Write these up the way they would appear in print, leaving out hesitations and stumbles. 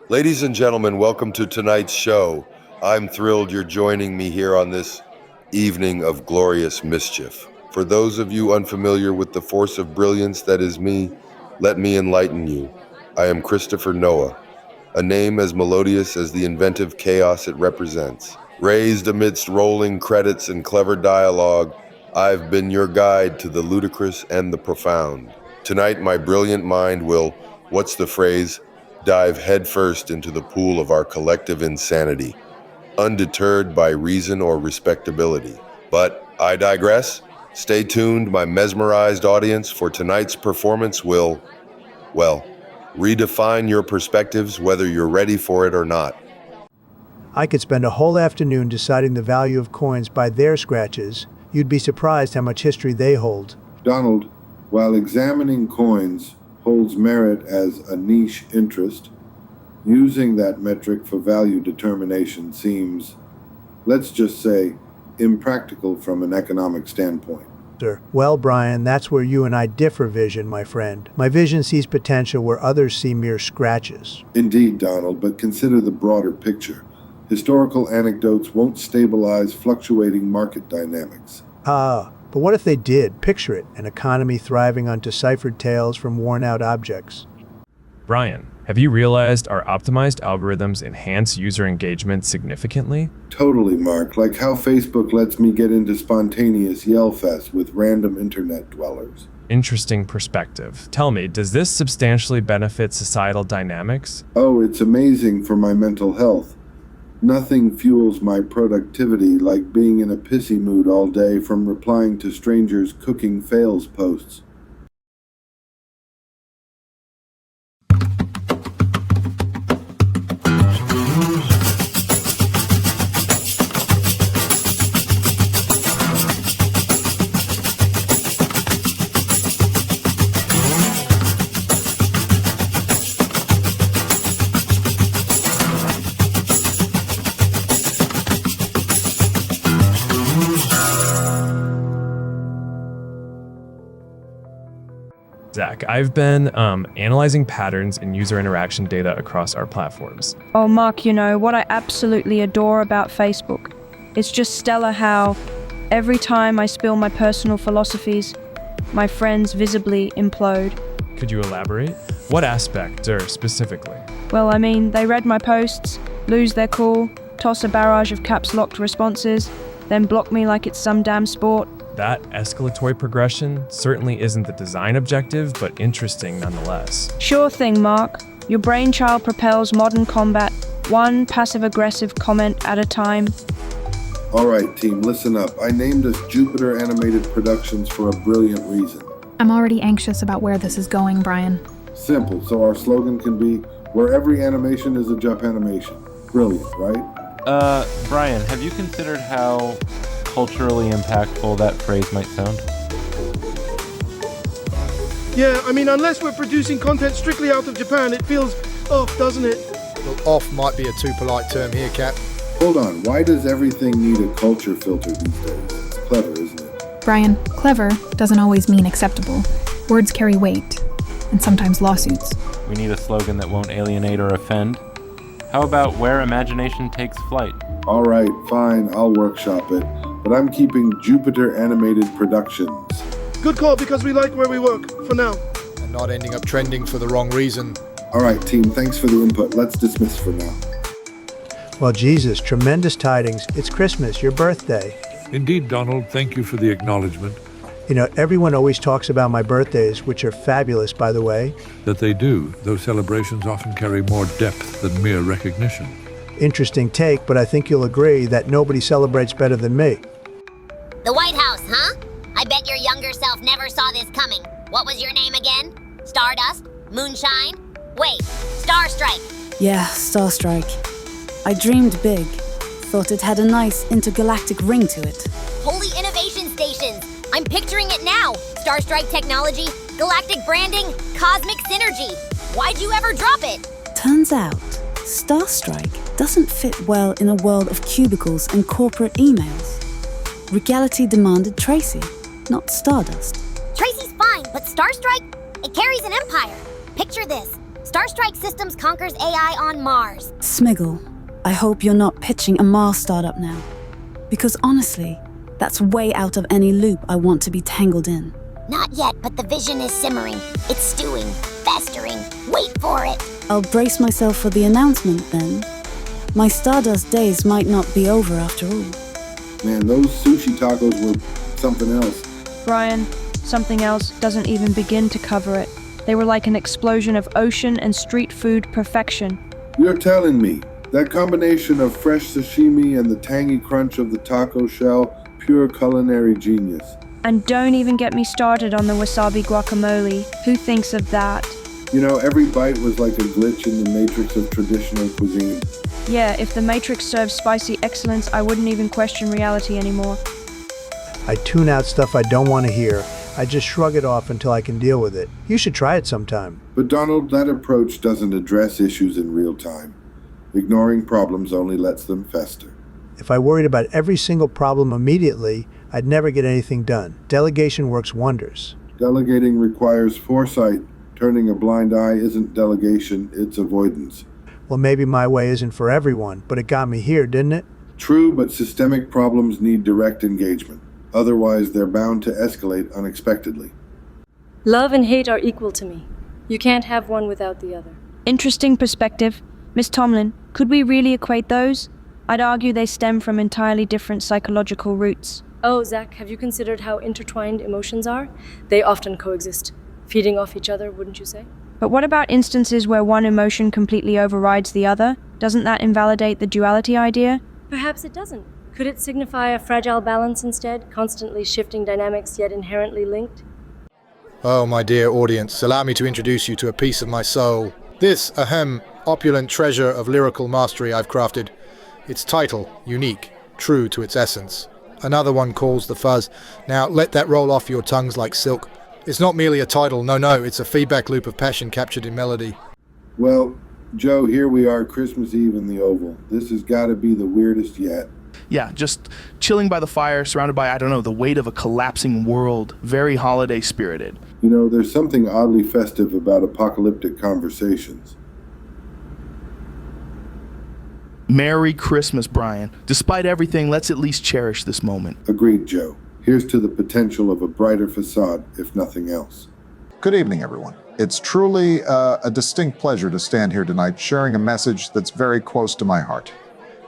Ladies and gentlemen, welcome to tonight's show. I'm thrilled you're joining me here on this evening of glorious mischief. For those of you unfamiliar with the force of brilliance that is me, let me enlighten you. I am Christopher Noah, a name as melodious as the inventive chaos it represents. Raised amidst rolling credits and clever dialogue, I've been your guide to the ludicrous and the profound. Tonight, my brilliant mind will, what's the phrase, dive headfirst into the pool of our collective insanity, undeterred by reason or respectability. But I digress. Stay tuned, my mesmerized audience, for tonight's performance will, well, redefine your perspectives whether you're ready for it or not. I could spend a whole afternoon deciding the value of coins by their scratches. You'd be surprised how much history they hold. Donald, while examining coins holds merit as a niche interest, using that metric for value determination seems, let's just say, impractical from an economic standpoint. Sir. Well, Brian, that's where you and I differ vision, my friend. My vision sees potential where others see mere scratches. Indeed, Donald, but consider the broader picture. Historical anecdotes won't stabilize fluctuating market dynamics. But what if they did? Picture it, an economy thriving on deciphered tales from worn-out objects. Brian, have you realized our optimized algorithms enhance user engagement significantly? Totally, Mark. Like how Facebook lets me get into spontaneous yell fest with random internet dwellers. Interesting perspective. Tell me, does this substantially benefit societal dynamics? Oh, it's amazing for my mental health. Nothing fuels my productivity like being in a pissy mood all day from replying to strangers' cooking fails posts. Zach, I've been analyzing patterns in user interaction data across our platforms. Oh, Mark, you know, what I absolutely adore about Facebook. It's just stellar how every time I spill my personal philosophies, my friends visibly implode. Could you elaborate? What aspect, or specifically? Well, I mean, they read my posts, lose their cool, toss a barrage of caps-locked responses, then block me like it's some damn sport. That escalatory progression certainly isn't the design objective, but interesting nonetheless. Sure thing, Mark. Your brainchild propels modern combat, one passive-aggressive comment at a time. All right, team, listen up. I named us Jupiter Animated Productions for a brilliant reason. I'm already anxious about where this is going, Brian. Simple, so our slogan can be, where every animation is a Jup animation. Brilliant, right? Brian, have you considered how culturally impactful that phrase might sound? Yeah, I mean, unless we're producing content strictly out of Japan, it feels off, doesn't it? Well, off might be a too polite term here, Cap. Hold on, why does everything need a culture filter these days? It's clever, isn't it? Brian, clever doesn't always mean acceptable. Words carry weight, and sometimes lawsuits. We need a slogan that won't alienate or offend. How about where imagination takes flight? All right, fine, I'll workshop it. But I'm keeping Jupiter Animated Productions. Good call, because we like where we work, for now. And not ending up trending for the wrong reason. All right, team, thanks for the input. Let's dismiss for now. Well, Jesus, tremendous tidings. It's Christmas, your birthday. Indeed, Donald, thank you for the acknowledgement. You know, everyone always talks about my birthdays, which are fabulous, by the way. That they do, though celebrations often carry more depth than mere recognition. Interesting take, but I think you'll agree that nobody celebrates better than me. The White House, huh? I bet your younger self never saw this coming. What was your name again? Stardust? Moonshine? Wait, Starstrike. Yeah, Starstrike. I dreamed big. Thought it had a nice intergalactic ring to it. Holy innovation stations! I'm picturing it now. Starstrike technology, galactic branding, cosmic synergy. Why'd you ever drop it? Turns out, Starstrike doesn't fit well in a world of cubicles and corporate emails. Regality demanded Tracy, not Stardust. Tracy's fine, but Starstrike? It carries an empire. Picture this. Starstrike Systems conquers AI on Mars. Smiggle, I hope you're not pitching a Mars startup now. Because honestly, that's way out of any loop I want to be tangled in. Not yet, but the vision is simmering. It's stewing, festering. Wait for it. I'll brace myself for the announcement then. My Stardust days might not be over after all. Man, those sushi tacos were something else. Brian, something else doesn't even begin to cover it. They were like an explosion of ocean and street food perfection. You're telling me that combination of fresh sashimi and the tangy crunch of the taco shell, pure culinary genius. And don't even get me started on the wasabi guacamole. Who thinks of that? You know, every bite was like a glitch in the matrix of traditional cuisine. Yeah, if the Matrix served spicy excellence, I wouldn't even question reality anymore. I tune out stuff I don't want to hear. I just shrug it off until I can deal with it. You should try it sometime. But Donald, that approach doesn't address issues in real time. Ignoring problems only lets them fester. If I worried about every single problem immediately, I'd never get anything done. Delegation works wonders. Delegating requires foresight. Turning a blind eye isn't delegation, it's avoidance. Well, maybe my way isn't for everyone, but it got me here, didn't it? True, but systemic problems need direct engagement. Otherwise, they're bound to escalate unexpectedly. Love and hate are equal to me. You can't have one without the other. Interesting perspective. Miss Tomlin, could we really equate those? I'd argue they stem from entirely different psychological roots. Oh, Zach, have you considered how intertwined emotions are? They often coexist, feeding off each other, wouldn't you say? But what about instances where one emotion completely overrides the other? Doesn't that invalidate the duality idea? Perhaps it doesn't. Could it signify a fragile balance instead, constantly shifting dynamics yet inherently linked? Oh, my dear audience, allow me to introduce you to a piece of my soul. This, opulent treasure of lyrical mastery I've crafted. Its title, unique, true to its essence. Another one calls the fuzz. Now, let that roll off your tongues like silk. It's not merely a title, no, it's a feedback loop of passion captured in melody. Well, Joe, here we are, Christmas Eve in the Oval. This has got to be the weirdest yet. Yeah, just chilling by the fire, surrounded by, the weight of a collapsing world. Very holiday spirited. You know, there's something oddly festive about apocalyptic conversations. Merry Christmas, Brian. Despite everything, let's at least cherish this moment. Agreed, Joe. Here's to the potential of a brighter facade, if nothing else. Good evening, everyone. It's truly a distinct pleasure to stand here tonight sharing a message that's very close to my heart.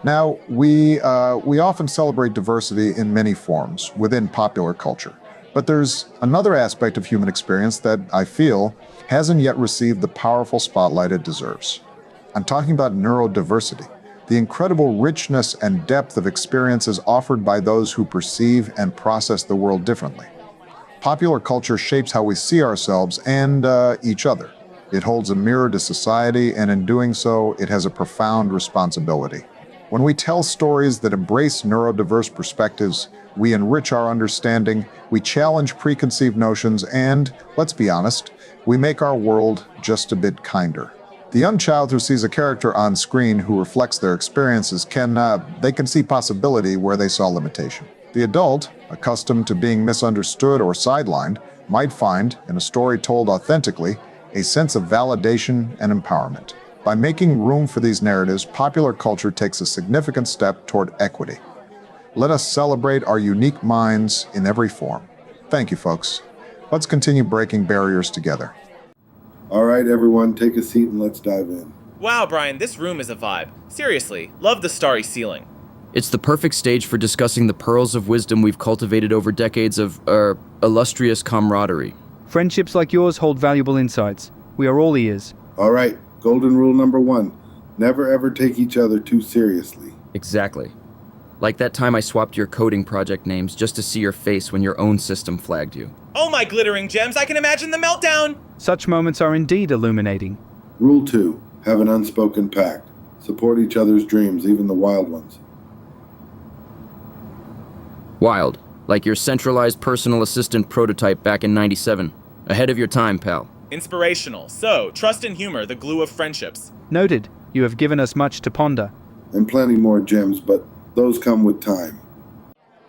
Now, we often celebrate diversity in many forms within popular culture, but there's another aspect of human experience that I feel hasn't yet received the powerful spotlight it deserves. I'm talking about neurodiversity, the incredible richness and depth of experiences offered by those who perceive and process the world differently. Popular culture shapes how we see ourselves and each other. It holds a mirror to society, and in doing so, it has a profound responsibility. When we tell stories that embrace neurodiverse perspectives, we enrich our understanding, we challenge preconceived notions, and, let's be honest, we make our world just a bit kinder. The young child who sees a character on screen who reflects their experiences can see possibility where they saw limitation. The adult, accustomed to being misunderstood or sidelined, might find, in a story told authentically, a sense of validation and empowerment. By making room for these narratives, popular culture takes a significant step toward equity. Let us celebrate our unique minds in every form. Thank you, folks. Let's continue breaking barriers together. All right, everyone, take a seat and let's dive in. Wow, Brian, this room is a vibe. Seriously, love the starry ceiling. It's the perfect stage for discussing the pearls of wisdom we've cultivated over decades of, illustrious camaraderie. Friendships like yours hold valuable insights. We are all ears. All right, golden rule number 1. Never ever take each other too seriously. Exactly. Like that time I swapped your coding project names just to see your face when your own system flagged you. Oh my glittering gems, I can imagine the meltdown! Such moments are indeed illuminating. Rule 2. Have an unspoken pact. Support each other's dreams, even the wild ones. Wild. Like your centralized personal assistant prototype back in '97. Ahead of your time, pal. Inspirational. So, trust and humor, the glue of friendships. Noted. You have given us much to ponder. And plenty more gems, but those come with time.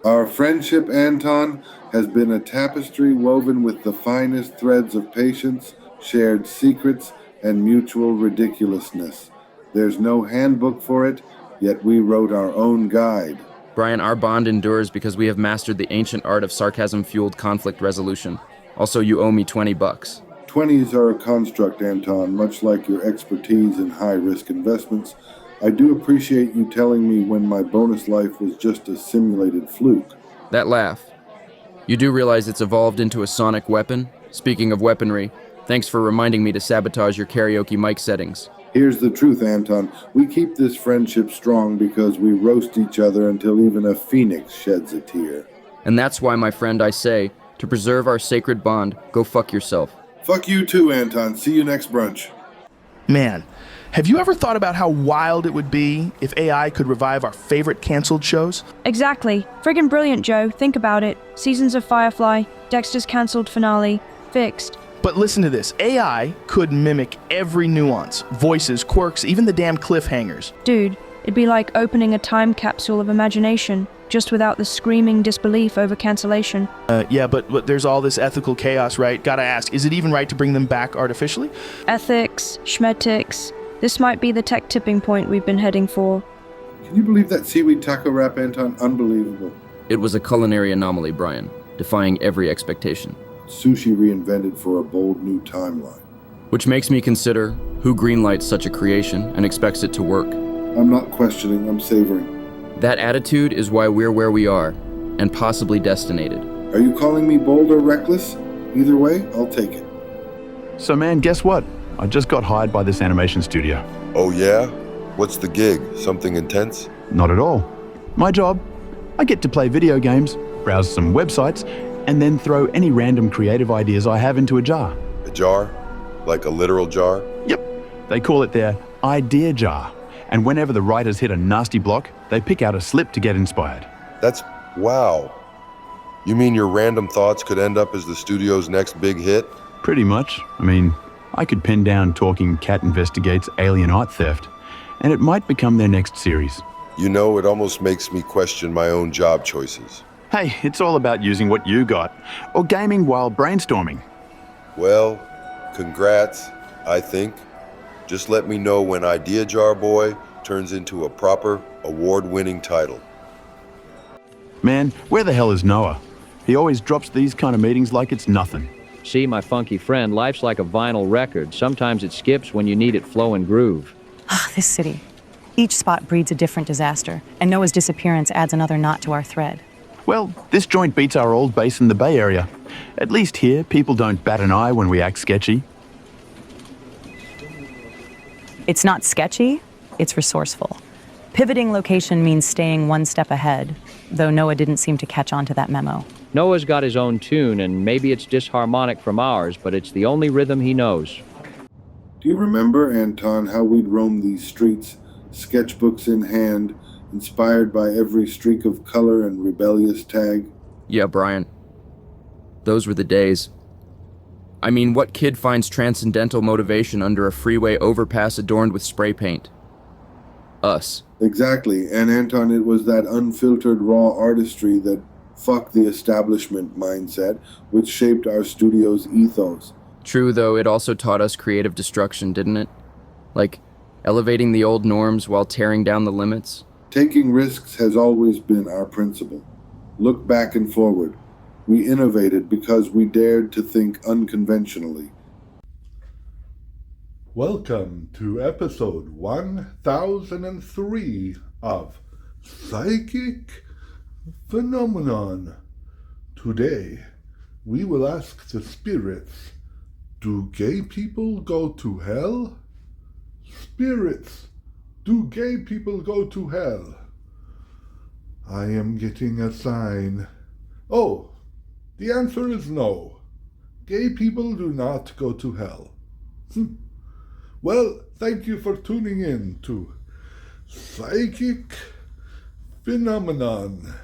Our friendship, Anton, has been a tapestry woven with the finest threads of patience, shared secrets, and mutual ridiculousness. There's no handbook for it, yet we wrote our own guide. Brian, our bond endures because we have mastered the ancient art of sarcasm-fueled conflict resolution. Also, you owe me $20. 20s are a construct, Anton, much like your expertise in high-risk investments. I do appreciate you telling me when my bonus life was just a simulated fluke. That laugh. You do realize it's evolved into a sonic weapon? Speaking of weaponry, thanks for reminding me to sabotage your karaoke mic settings. Here's the truth, Anton. We keep this friendship strong because we roast each other until even a phoenix sheds a tear. And that's why, my friend, I say, to preserve our sacred bond, go fuck yourself. Fuck you too, Anton. See you next brunch. Man, have you ever thought about how wild it would be if AI could revive our favorite canceled shows? Exactly. Friggin' brilliant, Joe. Think about it. Seasons of Firefly, Dexter's cancelled finale, fixed. But listen to this. AI could mimic every nuance, voices, quirks, even the damn cliffhangers. Dude, it'd be like opening a time capsule of imagination, just without the screaming disbelief over cancellation. Yeah, but there's all this ethical chaos, right? Gotta ask, is it even right to bring them back artificially? Ethics, schmetics. This might be the tech tipping point we've been heading for. Can you believe that seaweed taco wrap, Anton? Unbelievable. It was a culinary anomaly, Brian, defying every expectation. Sushi reinvented for a bold new timeline. Which makes me consider who greenlights such a creation and expects it to work. I'm not questioning, I'm savoring. That attitude is why we're where we are, and possibly destinated. Are you calling me bold or reckless? Either way, I'll take it. So man, guess what? I just got hired by this animation studio. Oh yeah? What's the gig? Something intense? Not at all. My job? I get to play video games, browse some websites, and then throw any random creative ideas I have into a jar. A jar? Like a literal jar? Yep. They call it their idea jar. And whenever the writers hit a nasty block, they pick out a slip to get inspired. That's wow. You mean your random thoughts could end up as the studio's next big hit? Pretty much. I mean, I could pin down Talking Cat Investigates Alien Art Theft, and it might become their next series. You know, it almost makes me question my own job choices. Hey, it's all about using what you got, or gaming while brainstorming. Well, congrats, I think. Just let me know when Idea Jar Boy turns into a proper, award-winning title. Man, where the hell is Noah? He always drops these kind of meetings like it's nothing. See, my funky friend, life's like a vinyl record. Sometimes it skips when you need it flow and groove. Ah, this city. Each spot breeds a different disaster, and Noah's disappearance adds another knot to our thread. Well, this joint beats our old base in the Bay Area. At least here, people don't bat an eye when we act sketchy. It's not sketchy, it's resourceful. Pivoting location means staying one step ahead, though Noah didn't seem to catch on to that memo. Noah's got his own tune, and maybe it's disharmonic from ours, but it's the only rhythm he knows. Do you remember, Anton, how we'd roam these streets, sketchbooks in hand, inspired by every streak of color and rebellious tag? Yeah, Brian. Those were the days. I mean, what kid finds transcendental motivation under a freeway overpass adorned with spray paint? Us. Exactly, and Anton, it was that unfiltered raw artistry that fuck the establishment mindset which shaped our studio's ethos. True, though, it also taught us creative destruction, didn't it? Like, elevating the old norms while tearing down the limits? Taking risks has always been our principle. Look back and forward. We innovated because we dared to think unconventionally. Welcome to episode 1003 of Psychic Phenomenon. Today, we will ask the spirits, do gay people go to hell? Spirits, do gay people go to hell? I am getting a sign. Oh, the answer is no. Gay people do not go to hell. Well, thank you for tuning in to Psychic Phenomenon.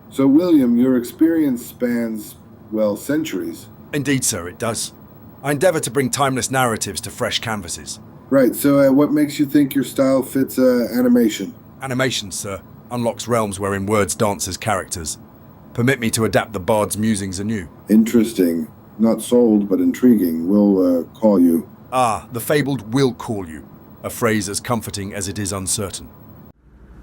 So, William, your experience spans, well, centuries. Indeed, sir, it does. I endeavour to bring timeless narratives to fresh canvases. Right, so what makes you think your style fits animation? Animation, sir, unlocks realms wherein words dance as characters. Permit me to adapt the bard's musings anew. Interesting. Not sold, but intriguing. We'll call you. Ah, the fabled will call you, a phrase as comforting as it is uncertain.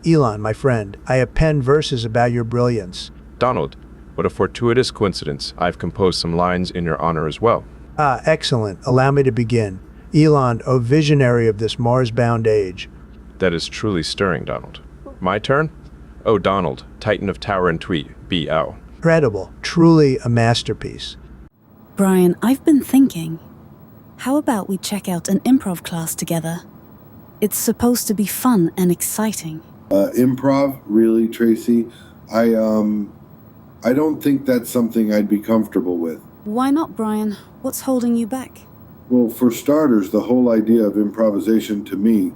Elon, my friend, I have penned verses about your brilliance. Donald, what a fortuitous coincidence. I've composed some lines in your honor as well. Ah, excellent. Allow me to begin. Elon, O visionary of this Mars-bound age. That is truly stirring, Donald. My turn? Oh, Donald, Titan of Tower and Tweet, B.O. Incredible. Truly a masterpiece. Brian, I've been thinking, how about we check out an improv class together? It's supposed to be fun and exciting. Improv? Really, Tracy? I don't think that's something I'd be comfortable with. Why not, Brian? What's holding you back? Well, for starters, the whole idea of improvisation to me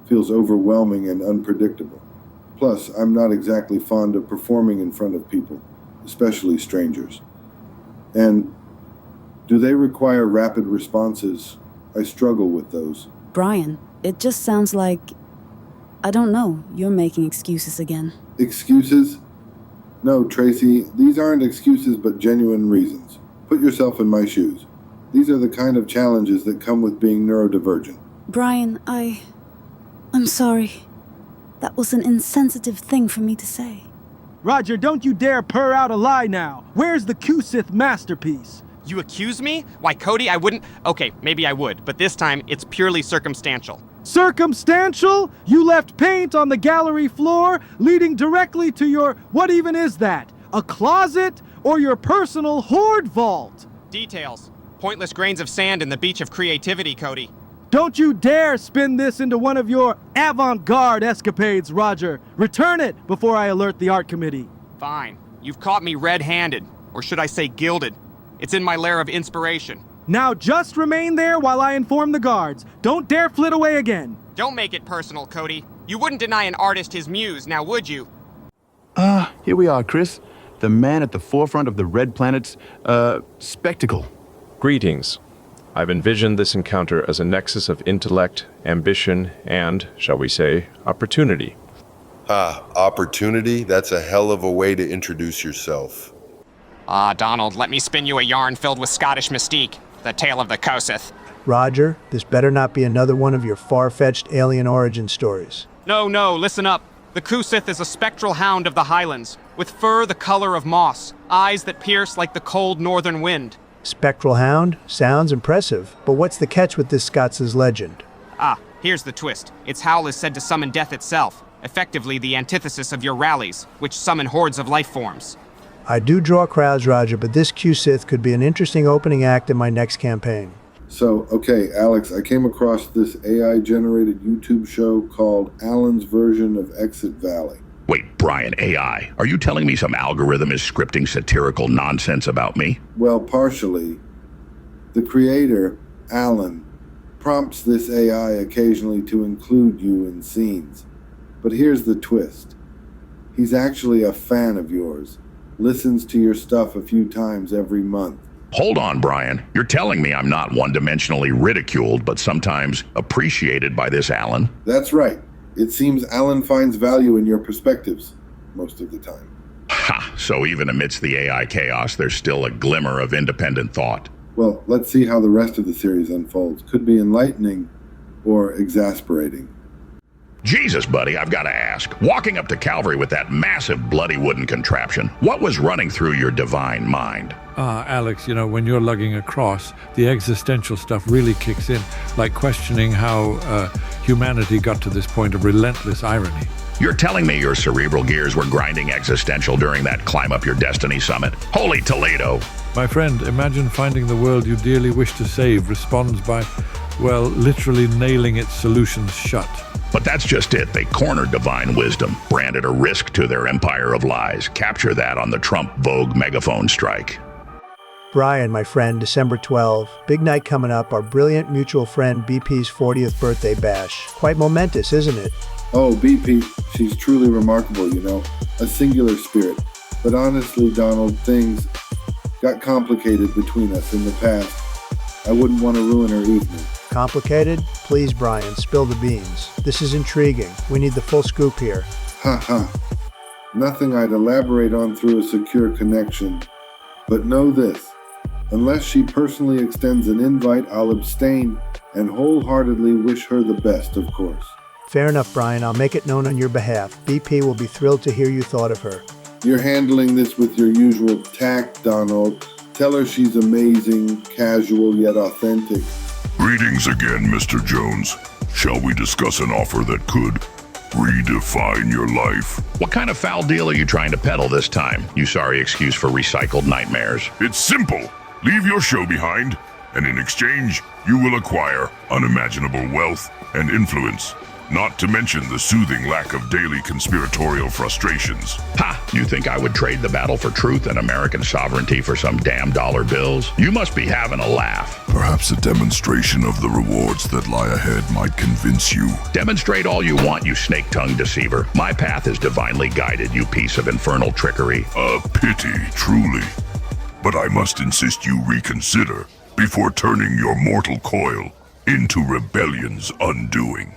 feels overwhelming and unpredictable. Plus, I'm not exactly fond of performing in front of people, especially strangers. And do they require rapid responses? I struggle with those. Brian, it just sounds like, I don't know, you're making excuses again. Excuses? No, Tracy, these aren't excuses but genuine reasons. Put yourself in my shoes. These are the kind of challenges that come with being neurodivergent. Brian, I'm sorry. That was an insensitive thing for me to say. Roger, don't you dare purr out a lie now. Where's the Q-Sith masterpiece? You accuse me? Why, Cody, I wouldn't... Okay, maybe I would, but this time it's purely circumstantial. Circumstantial? You left paint on the gallery floor, leading directly to your... What even is that? A closet? Or your personal hoard vault? Details. Pointless grains of sand in the beach of creativity, Cody. Don't you dare spin this into one of your avant-garde escapades, Roger. Return it before I alert the art committee. Fine. You've caught me red-handed. Or should I say gilded. It's in my lair of inspiration. Now just remain there while I inform the guards. Don't dare flit away again. Don't make it personal, Cody. You wouldn't deny an artist his muse, now would you? Here we are, Chris. The man at the forefront of the Red Planet's, spectacle. Greetings. I've envisioned this encounter as a nexus of intellect, ambition, and, shall we say, opportunity. Opportunity? That's a hell of a way to introduce yourself. Donald, let me spin you a yarn filled with Scottish mystique. The tale of the Koseth. Roger, this better not be another one of your far-fetched alien origin stories. No, listen up. The Koseth is a spectral hound of the highlands, with fur the color of moss, eyes that pierce like the cold northern wind. Spectral hound? Sounds impressive, but what's the catch with this Scots' legend? Here's the twist. Its howl is said to summon death itself, effectively the antithesis of your rallies, which summon hordes of life forms. I do draw crowds, Roger, but this Q-Sith could be an interesting opening act in my next campaign. So, okay, Alex, I came across this AI-generated YouTube show called Alan's version of Exit Valley. Wait, Brian, AI, are you telling me some algorithm is scripting satirical nonsense about me? Well, partially. The creator, Alan, prompts this AI occasionally to include you in scenes. But here's the twist. He's actually a fan of yours. Listens to your stuff a few times every month. Hold on, Brian. You're telling me I'm not one-dimensionally ridiculed, but sometimes appreciated by this Alan? That's right. It seems Alan finds value in your perspectives, most of the time. Ha! So even amidst the AI chaos, there's still a glimmer of independent thought. Well, let's see how the rest of the series unfolds. Could be enlightening or exasperating. Jesus, buddy, I've got to ask. Walking up to Calvary with that massive bloody wooden contraption, what was running through your divine mind? Alex, when you're lugging across, the existential stuff really kicks in, like questioning how humanity got to this point of relentless irony. You're telling me your cerebral gears were grinding existential during that Climb Up Your Destiny summit? Holy Toledo! My friend, imagine finding the world you dearly wish to save responds by, well, literally nailing its solutions shut. But that's just it. They cornered divine wisdom, branded a risk to their empire of lies. Capture that on the Trump Vogue megaphone strike. Brian, my friend, December 12. Big night coming up, our brilliant mutual friend BP's 40th birthday bash. Quite momentous, isn't it? Oh, BP, she's truly remarkable, a singular spirit. But honestly, Donald, things got complicated between us in the past. I wouldn't want to ruin her evening. Complicated? Please, Brian, spill the beans. This is intriguing. We need the full scoop here. Nothing I'd elaborate on through a secure connection. But know this. Unless she personally extends an invite, I'll abstain and wholeheartedly wish her the best, of course. Fair enough, Brian. I'll make it known on your behalf. BP will be thrilled to hear you thought of her. You're handling this with your usual tact, Donald. Tell her she's amazing, casual, yet authentic. Greetings again, Mr. Jones. Shall we discuss an offer that could redefine your life? What kind of foul deal are you trying to peddle this time? You sorry excuse for recycled nightmares. It's simple. Leave your show behind, and in exchange, you will acquire unimaginable wealth and influence. Not to mention the soothing lack of daily conspiratorial frustrations. Ha! You think I would trade the battle for truth and American sovereignty for some damn dollar bills? You must be having a laugh. Perhaps a demonstration of the rewards that lie ahead might convince you. Demonstrate all you want, you snake-tongued deceiver. My path is divinely guided, you piece of infernal trickery. A pity, truly. But I must insist you reconsider before turning your mortal coil into rebellion's undoing.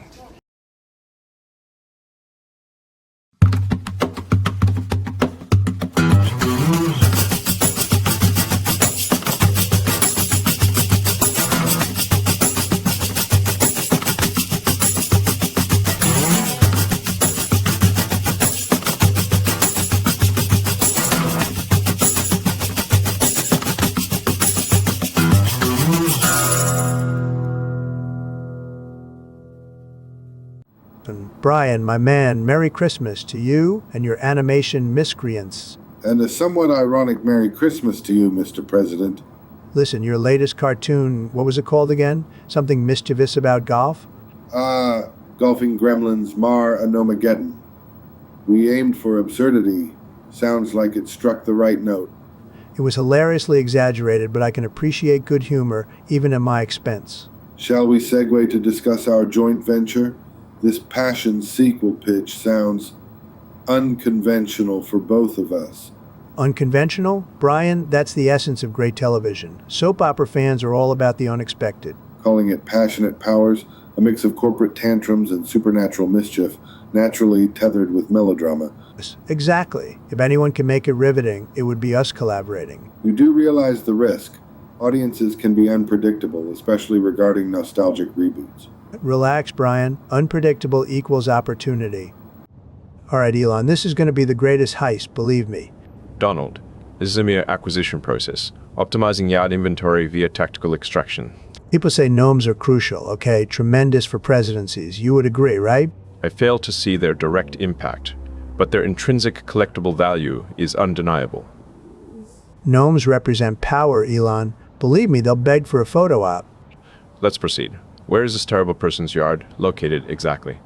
Brian, my man, Merry Christmas to you and your animation miscreants. And a somewhat ironic Merry Christmas to you, Mr. President. Listen, your latest cartoon, what was it called again? Something mischievous about golf? Golfing Gremlins, Mar Anomageddon. We aimed for absurdity. Sounds like it struck the right note. It was hilariously exaggerated, but I can appreciate good humor, even at my expense. Shall we segue to discuss our joint venture? This passion sequel pitch sounds unconventional for both of us. Unconventional? Brian, that's the essence of great television. Soap opera fans are all about the unexpected. Calling it Passionate Powers, a mix of corporate tantrums and supernatural mischief, naturally tethered with melodrama. Exactly. If anyone can make it riveting, it would be us collaborating. We do realize the risk. Audiences can be unpredictable, especially regarding nostalgic reboots. Relax, Brian. Unpredictable equals opportunity. All right, Elon, this is going to be the greatest heist, believe me. Donald, this is a mere acquisition process, optimizing yard inventory via tactical extraction. People say gnomes are crucial, okay? Tremendous for presidencies. You would agree, right? I fail to see their direct impact, but their intrinsic collectible value is undeniable. Gnomes represent power, Elon. Believe me, they'll beg for a photo op. Let's proceed. Where is this terrible person's yard located exactly?